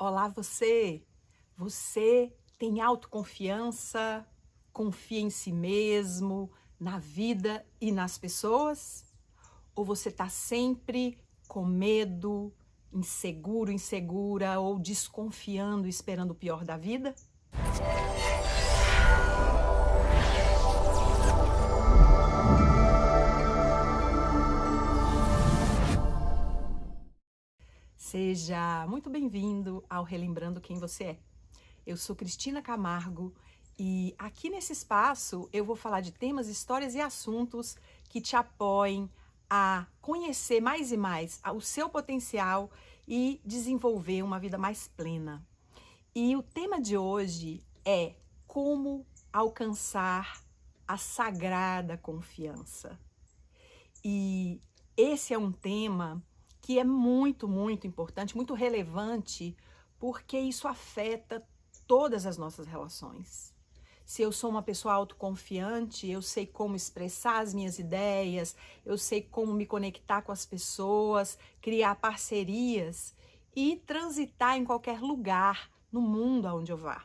Olá você! Você tem autoconfiança? Confia em si mesmo, na vida e nas pessoas? Ou você está sempre com medo, inseguro, insegura ou desconfiando, esperando o pior da vida? Seja muito bem-vindo ao Relembrando Quem Você É. Eu sou Cristina Camargo e aqui nesse espaço eu vou falar de temas, histórias e assuntos que te apoiem a conhecer mais e mais o seu potencial e desenvolver uma vida mais plena. E o tema de hoje é como alcançar a sagrada confiança. E esse é um tema que é muito importante, muito relevante, porque isso afeta todas as nossas relações. Se eu sou uma pessoa autoconfiante, eu sei como expressar as minhas ideias, eu sei como me conectar com as pessoas, criar parcerias e transitar em qualquer lugar no mundo aonde eu vá.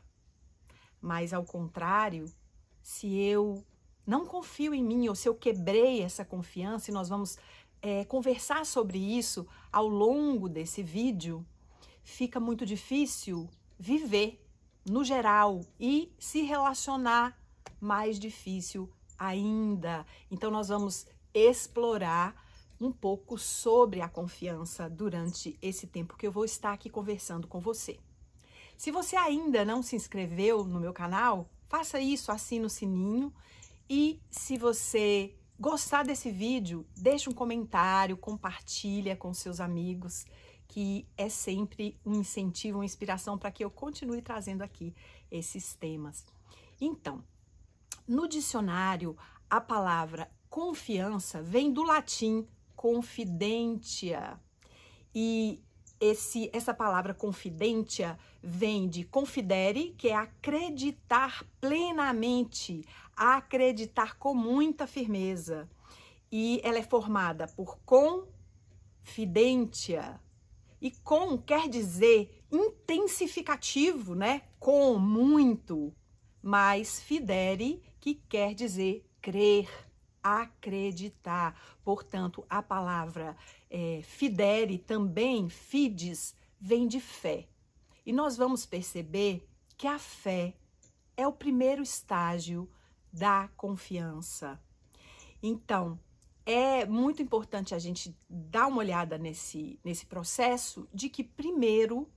Mas ao contrário, se eu não confio em mim, ou se eu quebrei essa confiança, e nós vamos conversar sobre isso ao longo desse vídeo, fica muito difícil viver no geral e se relacionar mais difícil ainda. Então nós vamos explorar um pouco sobre a confiança durante esse tempo que eu vou estar aqui conversando com você. Se você ainda não se inscreveu no meu canal, faça isso, assine o sininho. E se você gostar desse vídeo, deixe um comentário, compartilha com seus amigos, que é sempre um incentivo, uma inspiração para que eu continue trazendo aqui esses temas. Então, no dicionário, a palavra confiança vem do latim confidentia. E essa palavra confidentia vem de confidere, que é acreditar plenamente, acreditar com muita firmeza. E ela é formada por confidentia. E com quer dizer intensificativo, né? Com, muito. Mas fidere, que quer dizer crer, acreditar. Portanto, a palavra fidere também, fides, vem de fé. E nós vamos perceber que a fé é o primeiro estágio da confiança. Então, é muito importante a gente dar uma olhada nesse processo de que primeiro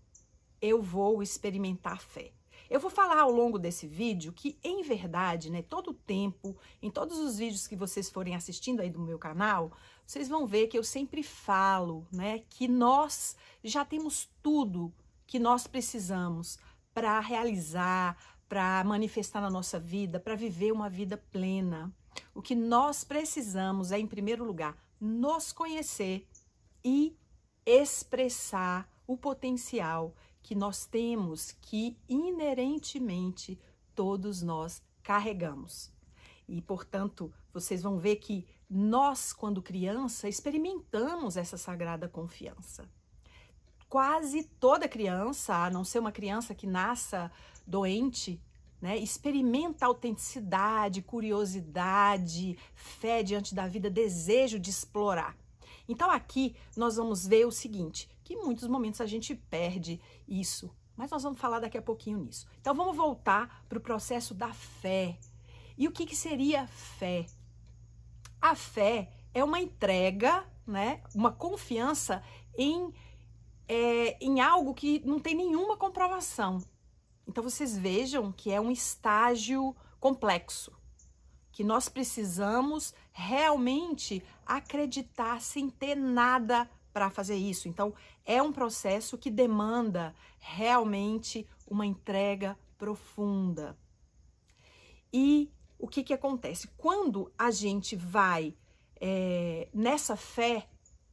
eu vou experimentar fé. Eu vou falar ao longo desse vídeo que, em verdade, né, todo o tempo, em todos os vídeos que vocês forem assistindo aí do meu canal, vocês vão ver que eu sempre falo, né, que nós já temos tudo que nós precisamos para realizar, para manifestar na nossa vida, para viver uma vida plena. O que nós precisamos é, em primeiro lugar, nos conhecer e expressar o potencial que nós temos, que inerentemente todos nós carregamos. E, portanto, vocês vão ver que nós, quando criança, experimentamos essa sagrada confiança. Quase toda criança, a não ser uma criança que nasça doente, né, experimenta autenticidade, curiosidade, fé diante da vida, desejo de explorar. Então aqui nós vamos ver o seguinte, que em muitos momentos a gente perde isso, mas nós vamos falar daqui a pouquinho nisso. Então vamos voltar para o processo da fé. E o que seria fé? A fé é uma entrega, né, uma confiança em algo que não tem nenhuma comprovação. Então vocês vejam que é um estágio complexo, que nós precisamos realmente acreditar sem ter nada para fazer isso. Então é um processo que demanda realmente uma entrega profunda. E o que acontece? Quando a gente vai nessa fé,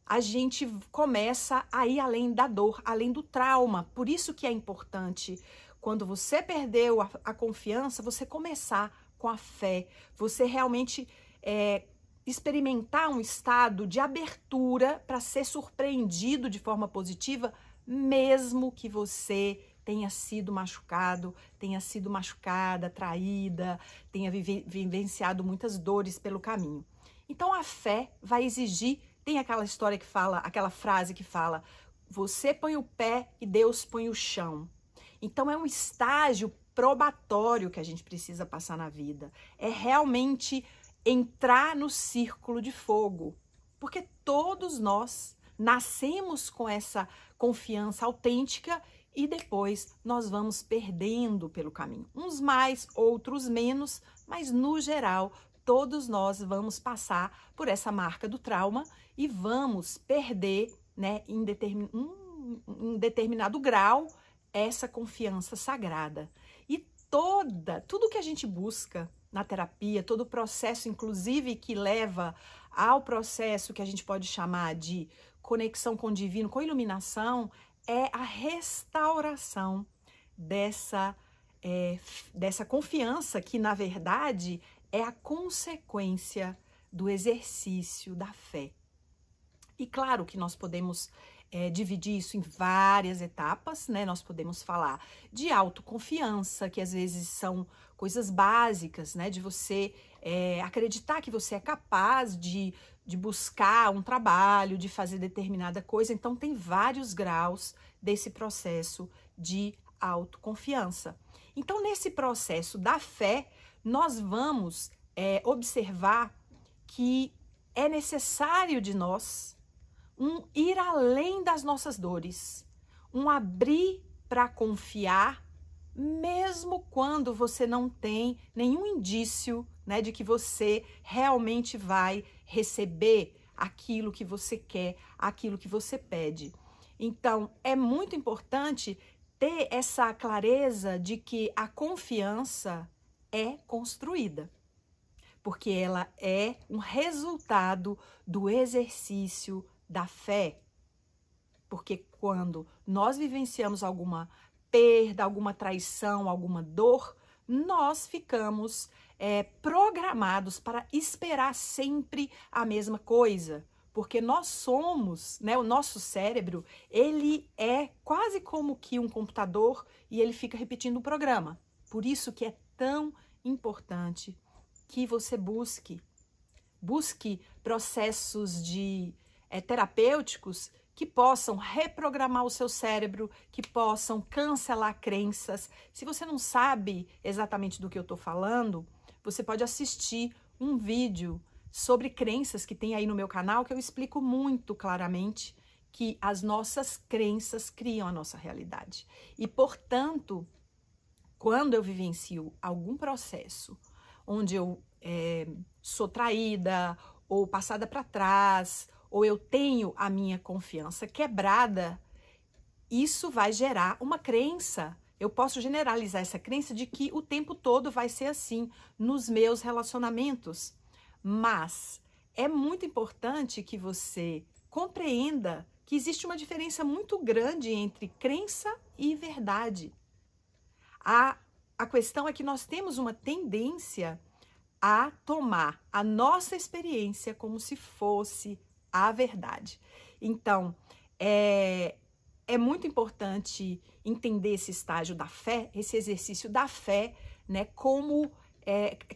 a gente começa a ir além da dor, além do trauma. Por isso que é importante, quando você perdeu a confiança, você começar com a fé. Você realmente experimentar um estado de abertura para ser surpreendido de forma positiva mesmo que você tenha sido machucado, tenha sido machucada, traída, tenha vivenciado muitas dores pelo caminho. Então a fé vai exigir, tem aquela história que fala, aquela frase que fala, você põe o pé e Deus põe o chão. Então é um estágio probatório que a gente precisa passar na vida. É realmente entrar no círculo de fogo. Porque todos nós nascemos com essa confiança autêntica e depois nós vamos perdendo pelo caminho. Uns mais, outros menos, mas no geral todos nós vamos passar por essa marca do trauma e vamos perder, né, em determinado grau essa confiança sagrada. E tudo que a gente busca na terapia, todo o processo, inclusive, que leva ao processo que a gente pode chamar de conexão com o divino, com iluminação, é a restauração dessa confiança que, na verdade, é a consequência do exercício da fé. E claro que nós podemos dividir isso em várias etapas, né? Nós podemos falar de autoconfiança, que às vezes são coisas básicas, né? De você acreditar que você é capaz de buscar um trabalho, de fazer determinada coisa. Então, tem vários graus desse processo de autoconfiança. Então, nesse processo da fé, nós vamos observar que é necessário de nós ir além das nossas dores, abrir para confiar, mesmo quando você não tem nenhum indício, né, de que você realmente vai receber aquilo que você quer, aquilo que você pede. Então, é muito importante ter essa clareza de que a confiança é construída, porque ela é um resultado do exercício da fé. Porque quando nós vivenciamos alguma perda, alguma traição, alguma dor, nós ficamos programados para esperar sempre a mesma coisa. Porque nós somos, né, o nosso cérebro, ele é quase como que um computador e ele fica repetindo um programa. Por isso que é tão importante que você busque processos terapêuticos que possam reprogramar o seu cérebro, que possam cancelar crenças. Se você não sabe exatamente do que eu estou falando, você pode assistir um vídeo sobre crenças que tem aí no meu canal, que eu explico muito claramente que as nossas crenças criam a nossa realidade. E, portanto, quando eu vivencio algum processo onde eu sou traída ou passada para trás, ou eu tenho a minha confiança quebrada, isso vai gerar uma crença. Eu posso generalizar essa crença de que o tempo todo vai ser assim nos meus relacionamentos. Mas é muito importante que você compreenda que existe uma diferença muito grande entre crença e verdade. A questão é que nós temos uma tendência a tomar a nossa experiência como se fosse a verdade. Então, é muito importante entender esse estágio da fé, esse exercício da fé, né, como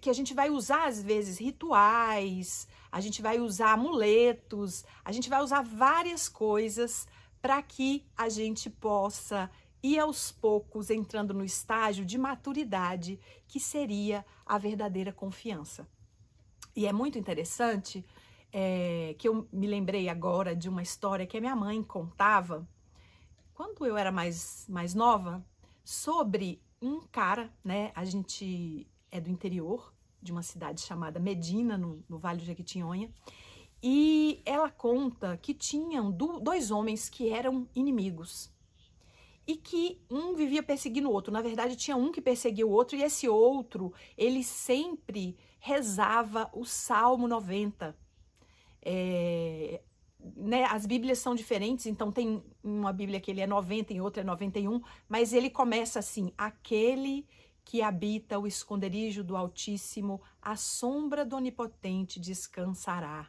que a gente vai usar, às vezes, rituais, a gente vai usar amuletos, a gente vai usar várias coisas para que a gente possa ir aos poucos entrando no estágio de maturidade, que seria a verdadeira confiança. E é muito interessante que eu me lembrei agora de uma história que a minha mãe contava, quando eu era mais nova, sobre um cara, né? A gente é do interior, de uma cidade chamada Medina, no Vale do Jequitinhonha, e ela conta que tinham dois homens que eram inimigos, e que um vivia perseguindo o outro. Na verdade, tinha um que perseguia o outro, e esse outro, ele sempre rezava o Salmo 90. Né, as Bíblias são diferentes, então tem uma Bíblia que ele é 90, em outra é 91, mas ele começa assim: aquele que habita o esconderijo do Altíssimo, à sombra do Onipotente descansará.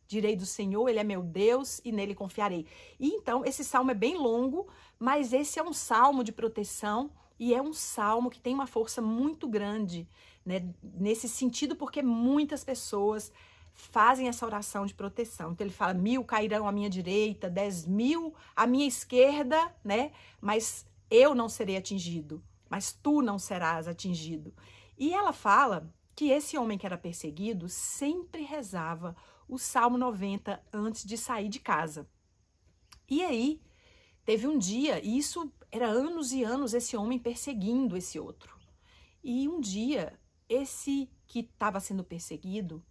Direi do Senhor, ele é meu Deus e nele confiarei. E então, esse salmo é bem longo, mas esse é um salmo de proteção e é um salmo que tem uma força muito grande, né, nesse sentido, porque muitas pessoas fazem essa oração de proteção. Então ele fala, 1000 cairão à minha direita, 10.000 à minha esquerda, né, mas eu não serei atingido, mas tu não serás atingido. E ela fala que esse homem que era perseguido sempre rezava o Salmo 90 antes de sair de casa. E aí, teve um dia, e isso era anos e anos, esse homem perseguindo esse outro. E um dia, esse que estava sendo perseguido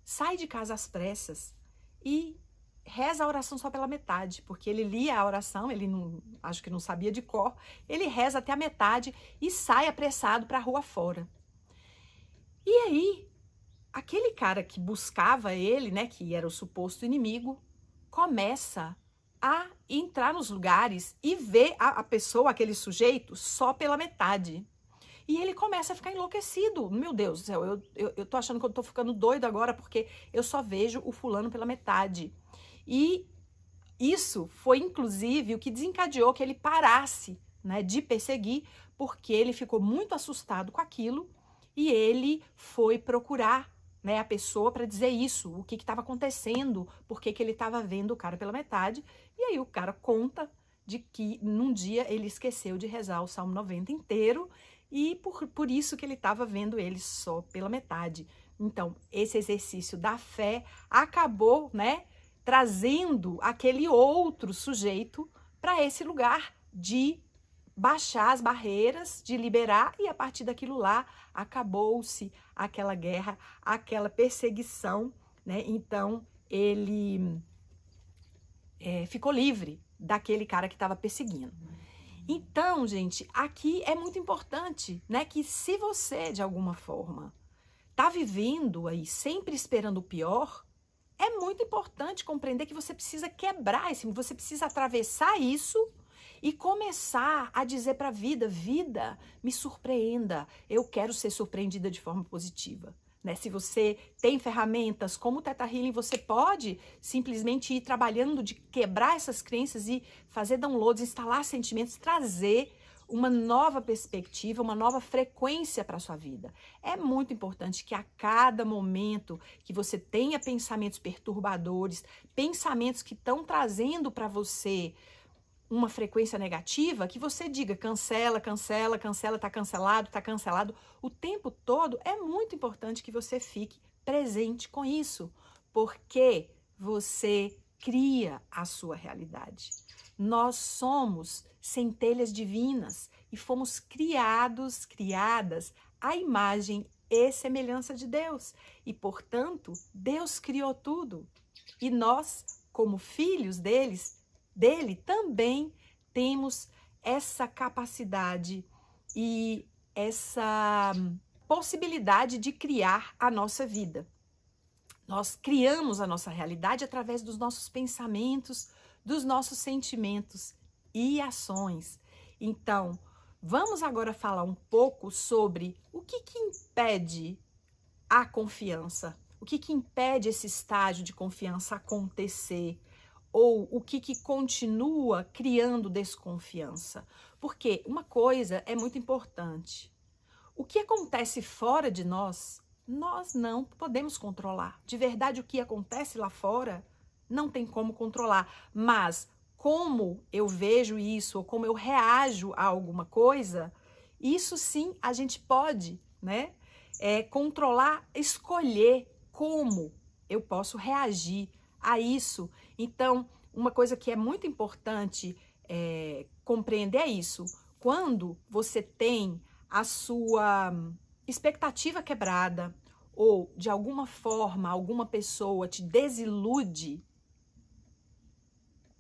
sai de casa às pressas e reza a oração só pela metade, porque ele lia a oração, ele não, acho que não sabia de cor, ele reza até a metade e sai apressado para a rua fora. E aí, aquele cara que buscava ele, né, que era o suposto inimigo, começa a entrar nos lugares e ver a pessoa, aquele sujeito, só pela metade. E ele começa a ficar enlouquecido. Meu Deus do céu, eu tô achando que eu tô ficando doido agora porque eu só vejo o fulano pela metade. E isso foi, inclusive, o que desencadeou que ele parasse, né, de perseguir, porque ele ficou muito assustado com aquilo e ele foi procurar, né, a pessoa para dizer isso, o que estava acontecendo, por que ele estava vendo o cara pela metade. E aí o cara conta de que num dia ele esqueceu de rezar o Salmo 90 inteiro e por isso que ele estava vendo ele só pela metade. Então, esse exercício da fé acabou, né, trazendo aquele outro sujeito para esse lugar de baixar as barreiras, de liberar, e a partir daquilo lá acabou-se aquela guerra, aquela perseguição, né? Então ele ficou livre daquele cara que estava perseguindo. Então, gente, aqui é muito importante, né, que se você de alguma forma tá vivendo aí sempre esperando o pior, é muito importante compreender que você precisa quebrar esse, você precisa atravessar isso e começar a dizer para a vida, vida, me surpreenda, eu quero ser surpreendida de forma positiva. Né? Se você tem ferramentas como o Theta Healing, você pode simplesmente ir trabalhando de quebrar essas crenças e fazer downloads, instalar sentimentos, trazer uma nova perspectiva, uma nova frequência para a sua vida. É muito importante que a cada momento que você tenha pensamentos perturbadores, pensamentos que estão trazendo para você uma frequência negativa, que você diga cancela, cancela, cancela, tá cancelado. O tempo todo é muito importante que você fique presente com isso, porque você cria a sua realidade. Nós somos centelhas divinas e fomos criadas à imagem e semelhança de Deus. E, portanto, Deus criou tudo. E nós, como filhos dele, também temos essa capacidade e essa possibilidade de criar a nossa vida. Nós criamos a nossa realidade através dos nossos pensamentos, dos nossos sentimentos e ações. Então, vamos agora falar um pouco sobre o que impede a confiança, o que impede esse estágio de confiança acontecer, ou o que continua criando desconfiança. Porque uma coisa é muito importante, o que acontece fora de nós, nós não podemos controlar. De verdade, o que acontece lá fora, não tem como controlar, mas como eu vejo isso, ou como eu reajo a alguma coisa, isso sim a gente pode, né, controlar, escolher como eu posso reagir a isso. Então, uma coisa que é muito importante compreender é isso. Quando você tem a sua expectativa quebrada, ou de alguma forma alguma pessoa te desilude,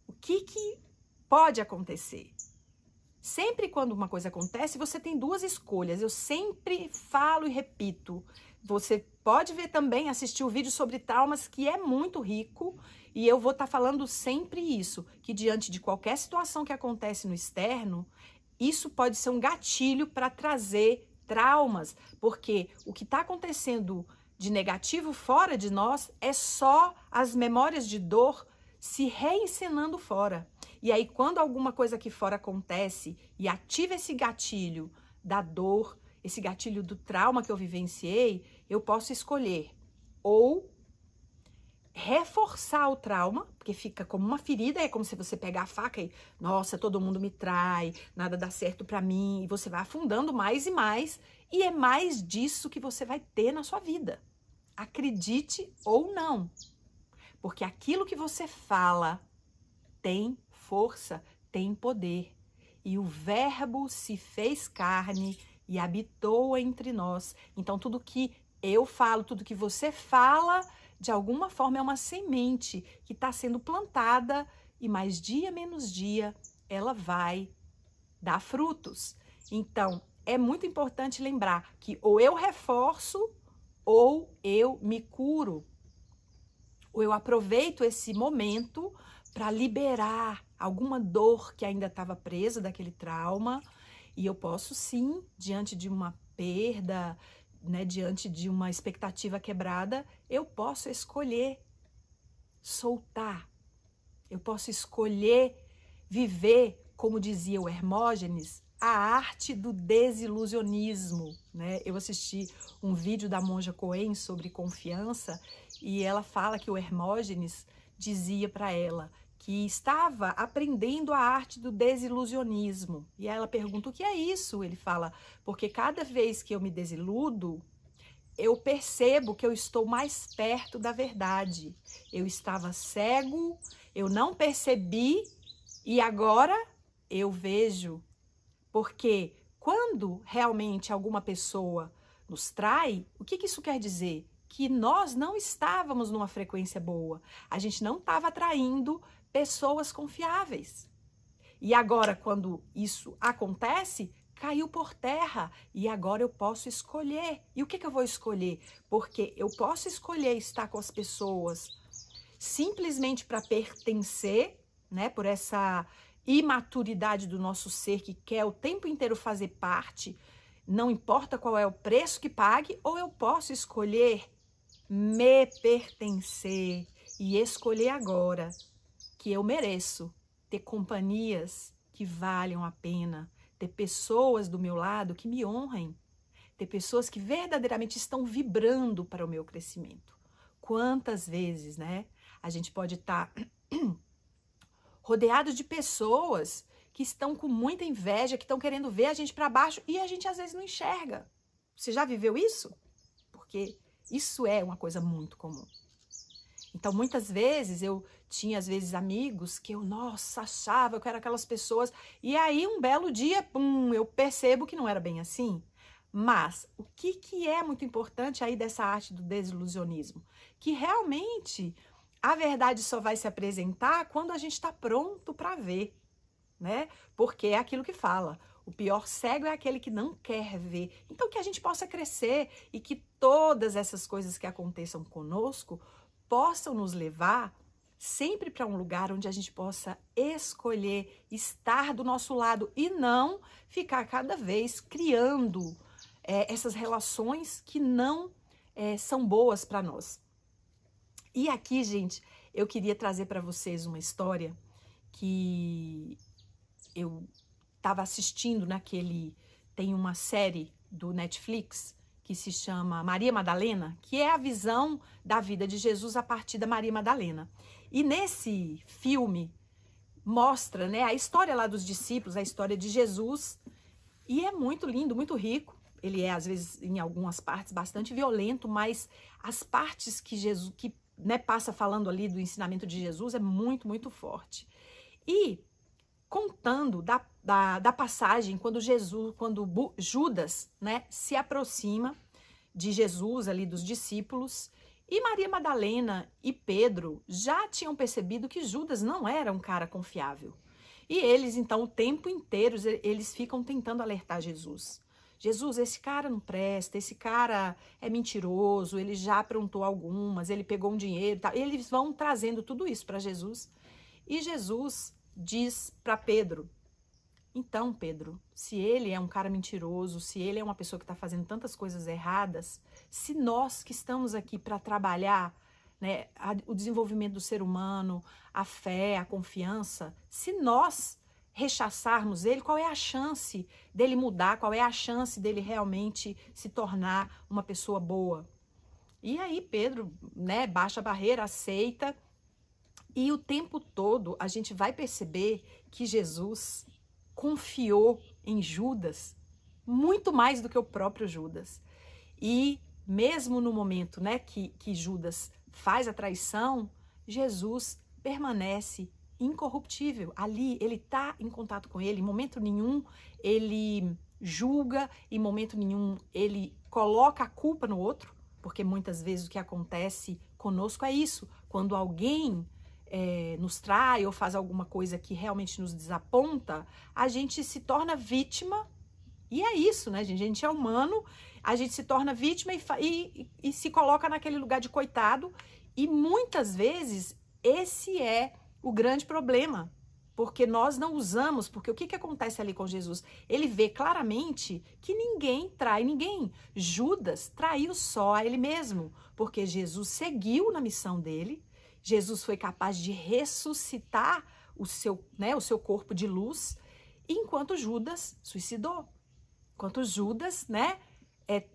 o que pode acontecer? Sempre quando uma coisa acontece, você tem duas escolhas. Eu sempre falo e repito. Você pode ver também, assistir o vídeo sobre traumas, que é muito rico. E eu vou estar falando sempre isso, que diante de qualquer situação que acontece no externo, isso pode ser um gatilho para trazer traumas. Porque o que está acontecendo de negativo fora de nós é só as memórias de dor se reencenando fora. E aí, quando alguma coisa aqui fora acontece e ativa esse gatilho da dor, esse gatilho do trauma que eu vivenciei, eu posso escolher ou reforçar o trauma, porque fica como uma ferida, é como se você pegar a faca e, nossa, todo mundo me trai, nada dá certo pra mim, e você vai afundando mais e é mais disso que você vai ter na sua vida. Acredite ou não, porque aquilo que você fala tem força, tem poder. E o Verbo se fez carne e habitou entre nós. Então, tudo que eu falo, tudo que você fala, de alguma forma é uma semente que está sendo plantada e mais dia menos dia ela vai dar frutos. Então, é muito importante lembrar que ou eu reforço ou eu me curo. Ou eu aproveito esse momento para liberar alguma dor que ainda estava presa daquele trauma. E eu posso sim, diante de uma perda, né, diante de uma expectativa quebrada, eu posso escolher soltar. Eu posso escolher viver, como dizia o Hermógenes, a arte do desilusionismo, né? Eu assisti um vídeo da Monja Coen sobre confiança e ela fala que o Hermógenes dizia para ela que estava aprendendo a arte do desilusionismo. E ela pergunta, o que é isso? Ele fala, porque cada vez que eu me desiludo, eu percebo que eu estou mais perto da verdade. Eu estava cego, eu não percebi e agora eu vejo. Porque quando realmente alguma pessoa nos trai, o que isso quer dizer? Que nós não estávamos numa frequência boa. A gente não estava atraindo pessoas confiáveis. E agora, quando isso acontece, caiu por terra. E agora eu posso escolher. E o que eu vou escolher? Porque eu posso escolher estar com as pessoas simplesmente para pertencer, né? Por essa imaturidade do nosso ser que quer o tempo inteiro fazer parte, não importa qual é o preço que pague, ou eu posso escolher me pertencer e escolher agora que eu mereço ter companhias que valham a pena, ter pessoas do meu lado que me honrem, ter pessoas que verdadeiramente estão vibrando para o meu crescimento. Quantas vezes, né? A gente pode estar rodeado de pessoas que estão com muita inveja, que estão querendo ver a gente para baixo e a gente às vezes não enxerga. Você já viveu isso? Porque isso é uma coisa muito comum. Então, muitas vezes, eu tinha, às vezes, amigos que eu, nossa, achava que eram aquelas pessoas. E aí, um belo dia, pum, eu percebo que não era bem assim. Mas, o que é muito importante aí dessa arte do desilusionismo? Que realmente a verdade só vai se apresentar quando a gente está pronto para ver, né? Porque é aquilo que fala. O pior cego é aquele que não quer ver. Então, que a gente possa crescer e que todas essas coisas que aconteçam conosco possam nos levar sempre para um lugar onde a gente possa escolher estar do nosso lado e não ficar cada vez criando essas relações que não são boas para nós. E aqui, gente, eu queria trazer para vocês uma história que eu estava assistindo tem uma série do Netflix que se chama Maria Madalena, que é a visão da vida de Jesus a partir da Maria Madalena. E nesse filme mostra, né, a história lá dos discípulos, a história de Jesus, e é muito lindo, muito rico. Ele é, às vezes, em algumas partes, bastante violento, mas as partes que Jesus, né, passa falando ali do ensinamento de Jesus é muito, muito forte. E contando da passagem quando Judas, né, se aproxima de Jesus ali dos discípulos e Maria Madalena e Pedro já tinham percebido que Judas não era um cara confiável. E eles, então, o tempo inteiro, eles ficam tentando alertar Jesus. Jesus, esse cara não presta, esse cara é mentiroso, ele já aprontou algumas, ele pegou um dinheiro e tal. E eles vão trazendo tudo isso para Jesus. E Jesus diz para Pedro, Então, Pedro, se ele é um cara mentiroso, se ele é uma pessoa que está fazendo tantas coisas erradas, se nós que estamos aqui para trabalhar, né, o desenvolvimento do ser humano, a fé, a confiança, se nós rechaçarmos ele, qual é a chance dele mudar, qual é a chance dele realmente se tornar uma pessoa boa? E aí Pedro, né, baixa a barreira, aceita, e o tempo todo a gente vai perceber que Jesus confiou em Judas muito mais do que o próprio Judas. E mesmo no momento, né, que Judas faz a traição, Jesus permanece incorruptível. Ali ele está em contato com ele, em momento nenhum ele julga, em momento nenhum ele coloca a culpa no outro, porque muitas vezes o que acontece conosco é isso, quando alguém nos trai ou faz alguma coisa que realmente nos desaponta, a gente se torna vítima. E é isso, né, gente? A gente é humano, a gente se torna vítima e se coloca naquele lugar de coitado. E muitas vezes esse é o grande problema, porque nós não usamos, porque o que acontece ali com Jesus? Ele vê claramente que ninguém trai ninguém. Judas traiu só a ele mesmo, porque Jesus seguiu na missão dele, Jesus foi capaz de ressuscitar o seu corpo de luz, enquanto Judas suicidou. Enquanto Judas, né,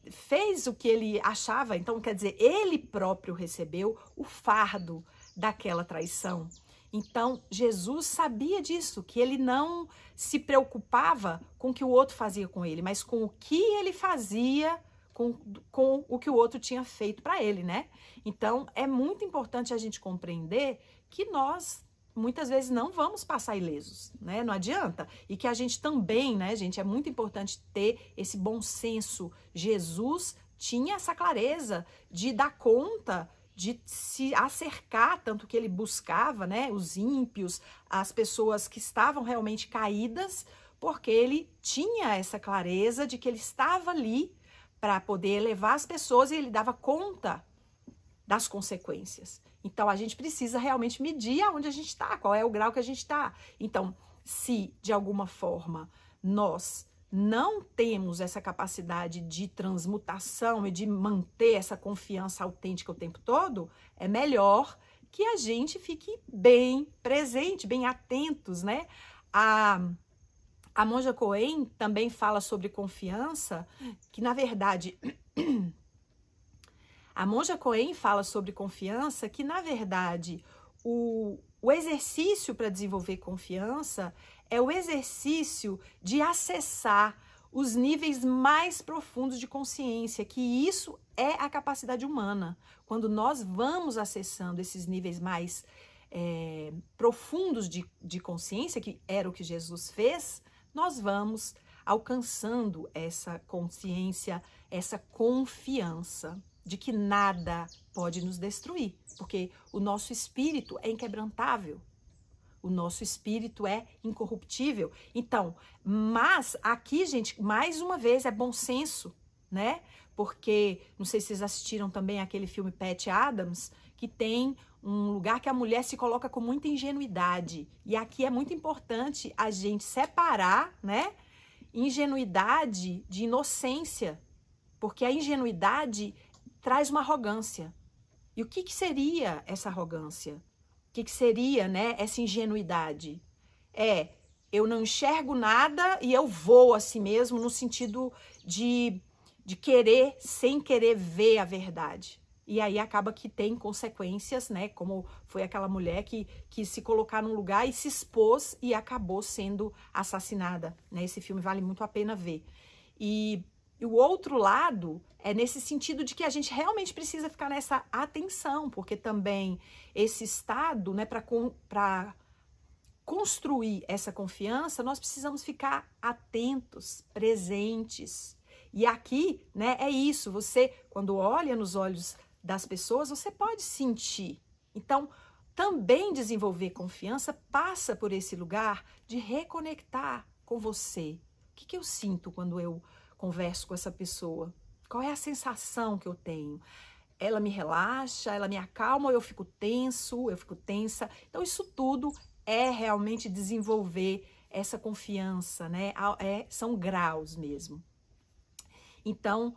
fez o que ele achava, então quer dizer, ele próprio recebeu o fardo daquela traição. Então, Jesus sabia disso, que ele não se preocupava com o que o outro fazia com ele, mas com o que ele fazia com o que o outro tinha feito para ele, né? Então, é muito importante a gente compreender que nós muitas vezes não vamos passar ilesos, né? Não adianta. E que a gente também, né, gente, é muito importante ter esse bom senso. Jesus tinha essa clareza de dar conta, de se acercar, tanto que ele buscava, né, os ímpios, as pessoas que estavam realmente caídas, porque ele tinha essa clareza de que ele estava ali para poder elevar as pessoas e ele dava conta das consequências. Então, a gente precisa realmente medir aonde a gente está, qual é o grau que a gente está. Então, se de alguma forma nós não temos essa capacidade de transmutação e de manter essa confiança autêntica o tempo todo, é melhor que a gente fique bem presente, bem atentos, né? A Monja Coen também fala sobre confiança, que na verdade... A Monja Coen fala sobre confiança, que na verdade o exercício para desenvolver confiança é o exercício de acessar os níveis mais profundos de consciência, que isso é a capacidade humana. Quando nós vamos acessando esses níveis mais profundos de consciência, que era o que Jesus fez, nós vamos alcançando essa consciência, essa confiança de que nada pode nos destruir, porque o nosso espírito é inquebrantável, o nosso espírito é incorruptível. Então, mas aqui, gente, mais uma vez é bom senso, né? Porque, não sei se vocês assistiram também aquele filme Patch Adams, que tem um lugar que a mulher se coloca com muita ingenuidade. E aqui é muito importante a gente separar, né, ingenuidade de inocência, porque a ingenuidade traz uma arrogância. E o que seria essa arrogância? O que seria, né, essa ingenuidade? Eu não enxergo nada e eu vou assim mesmo, no sentido de querer, sem querer ver a verdade. E aí acaba que tem consequências, né, como foi aquela mulher que se colocar num lugar e se expôs e acabou sendo assassinada, né? Esse filme vale muito a pena ver. E o outro lado é nesse sentido de que a gente realmente precisa ficar nessa atenção, porque também esse estado, né, para construir essa confiança, nós precisamos ficar atentos, presentes. E aqui, né, é isso, você, quando olha nos olhos das pessoas, você pode sentir. Então, também desenvolver confiança passa por esse lugar de reconectar com você. O que eu sinto quando eu converso com essa pessoa? Qual é a sensação que eu tenho? Ela me relaxa, ela me acalma, ou eu fico tenso, eu fico tensa? Então, isso tudo é realmente desenvolver essa confiança, né? São graus mesmo. Então,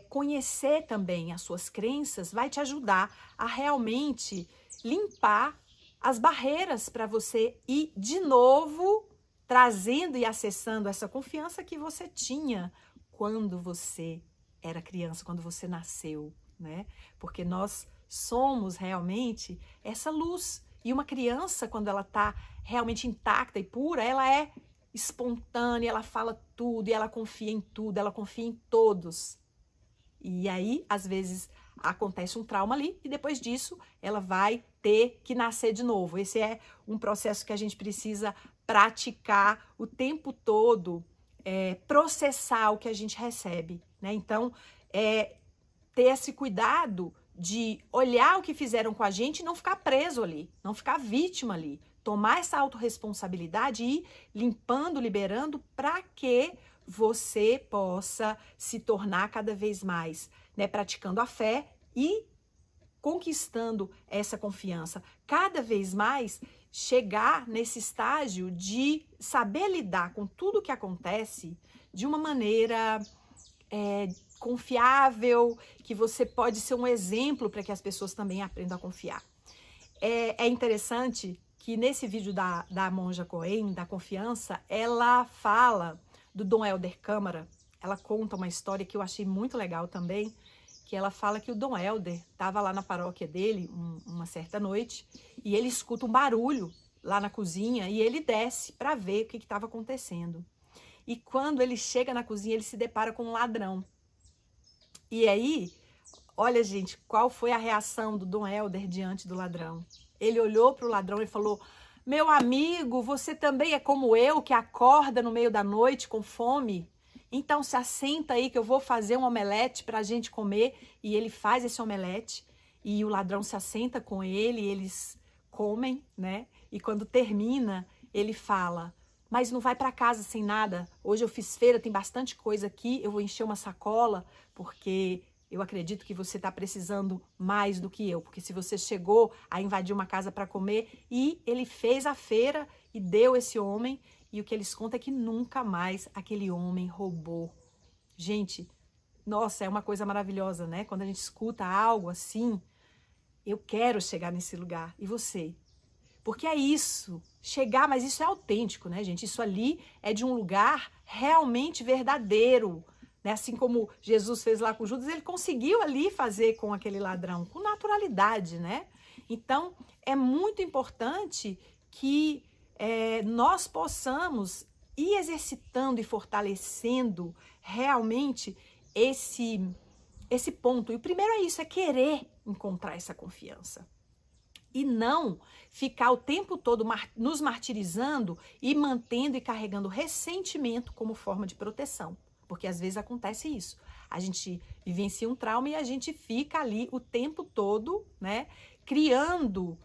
conhecer também as suas crenças vai te ajudar a realmente limpar as barreiras para você ir de novo trazendo e acessando essa confiança que você tinha quando você era criança, quando você nasceu, né? Porque nós somos realmente essa luz. E uma criança, quando ela está realmente intacta e pura, ela é espontânea, ela fala tudo, e ela confia em tudo, ela confia em todos. E aí, às vezes, acontece um trauma ali, e depois disso, ela vai ter que nascer de novo. Esse é um processo que a gente precisa praticar o tempo todo, processar o que a gente recebe, né? Então, ter esse cuidado de olhar o que fizeram com a gente e não ficar preso ali, não ficar vítima ali. Tomar essa autorresponsabilidade e ir limpando, liberando, para que você possa se tornar cada vez mais, né, praticando a fé e conquistando essa confiança. Cada vez mais chegar nesse estágio de saber lidar com tudo que acontece de uma maneira confiável, que você pode ser um exemplo para que as pessoas também aprendam a confiar. É interessante que nesse vídeo da Monja Coen, da confiança, ela fala do Dom Helder Câmara. Ela conta uma história que eu achei muito legal também, que ela fala que o Dom Helder estava lá na paróquia dele uma certa noite e ele escuta um barulho lá na cozinha e ele desce para ver o que estava acontecendo. E quando ele chega na cozinha, ele se depara com um ladrão. E aí, olha, gente, qual foi a reação do Dom Helder diante do ladrão? Ele olhou para o ladrão e falou: meu amigo, você também é como eu, que acorda no meio da noite com fome? Então se assenta aí que eu vou fazer um omelete para a gente comer. E ele faz esse omelete e o ladrão se assenta com ele, eles comem, né? E quando termina, ele fala: mas não vai para casa sem nada. Hoje eu fiz feira, tem bastante coisa aqui, eu vou encher uma sacola, porque eu acredito que você está precisando mais do que eu. Porque se você chegou a invadir uma casa para comer, e ele fez a feira e deu esse homem, e o que eles contam é que nunca mais aquele homem roubou. Gente, nossa, é uma coisa maravilhosa, né? Quando a gente escuta algo assim, eu quero chegar nesse lugar. E você? Porque é isso, chegar, mas isso é autêntico, né, gente? Isso ali é de um lugar realmente verdadeiro, né? Assim como Jesus fez lá com Judas, ele conseguiu ali fazer com aquele ladrão, com naturalidade, né? Então, é muito importante que nós possamos ir exercitando e fortalecendo realmente esse ponto. E o primeiro é isso, é querer encontrar essa confiança. E não ficar o tempo todo nos martirizando e mantendo e carregando ressentimento como forma de proteção. Porque às vezes acontece isso. A gente vivencia um trauma e a gente fica ali o tempo todo, né, criando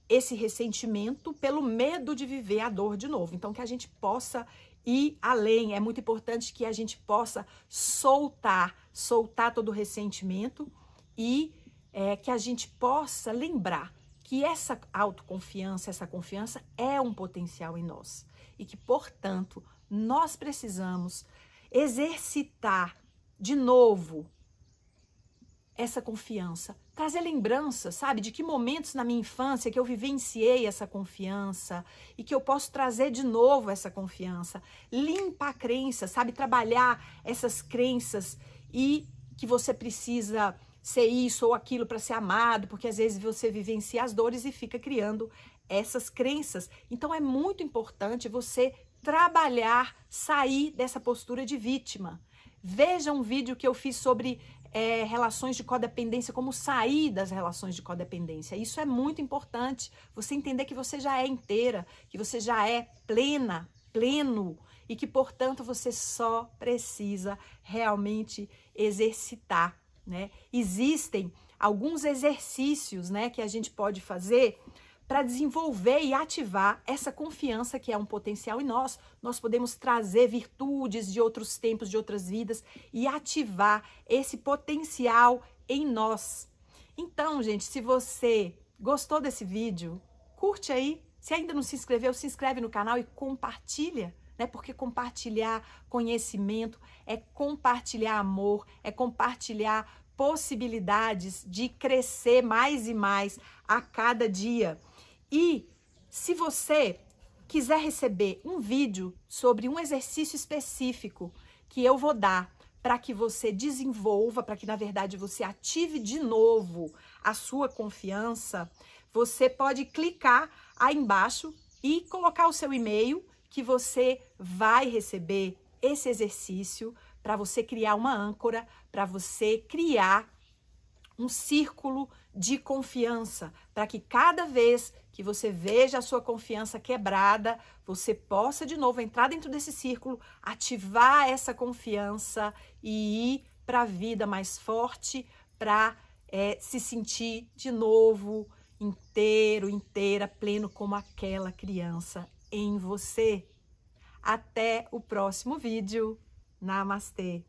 esse ressentimento pelo medo de viver a dor de novo. Então, que a gente possa ir além. É muito importante que a gente possa soltar todo o ressentimento e que a gente possa lembrar que essa autoconfiança, essa confiança é um potencial em nós. E que, portanto, nós precisamos exercitar de novo essa confiança, trazer lembrança, sabe, de que momentos na minha infância que eu vivenciei essa confiança e que eu posso trazer de novo essa confiança, limpar a crença, sabe, trabalhar essas crenças e que você precisa ser isso ou aquilo para ser amado, porque às vezes você vivencia as dores e fica criando essas crenças. Então é muito importante você trabalhar, sair dessa postura de vítima. Veja um vídeo que eu fiz sobre relações de codependência, como sair das relações de codependência. Isso é muito importante, você entender que você já é inteira, que você já é plena, pleno, e que, portanto, você só precisa realmente exercitar, né? Existem alguns exercícios, né, que a gente pode fazer para desenvolver e ativar essa confiança que é um potencial em nós. Nós podemos trazer virtudes de outros tempos, de outras vidas e ativar esse potencial em nós. Então, gente, se você gostou desse vídeo, curte aí, Se ainda não se inscreveu, se inscreve no canal e compartilha, né? Porque compartilhar conhecimento é compartilhar amor, é compartilhar possibilidades de crescer mais e mais a cada dia. E se você quiser receber um vídeo sobre um exercício específico que eu vou dar para que você desenvolva, para que na verdade você ative de novo a sua confiança, você pode clicar aí embaixo e colocar o seu e-mail que você vai receber esse exercício para você criar uma âncora, para você criar um círculo de confiança, para que cada vez que você veja a sua confiança quebrada, você possa de novo entrar dentro desse círculo, ativar essa confiança e ir para a vida mais forte, para se sentir de novo inteiro, inteira, pleno como aquela criança em você. Até o próximo vídeo. Namastê!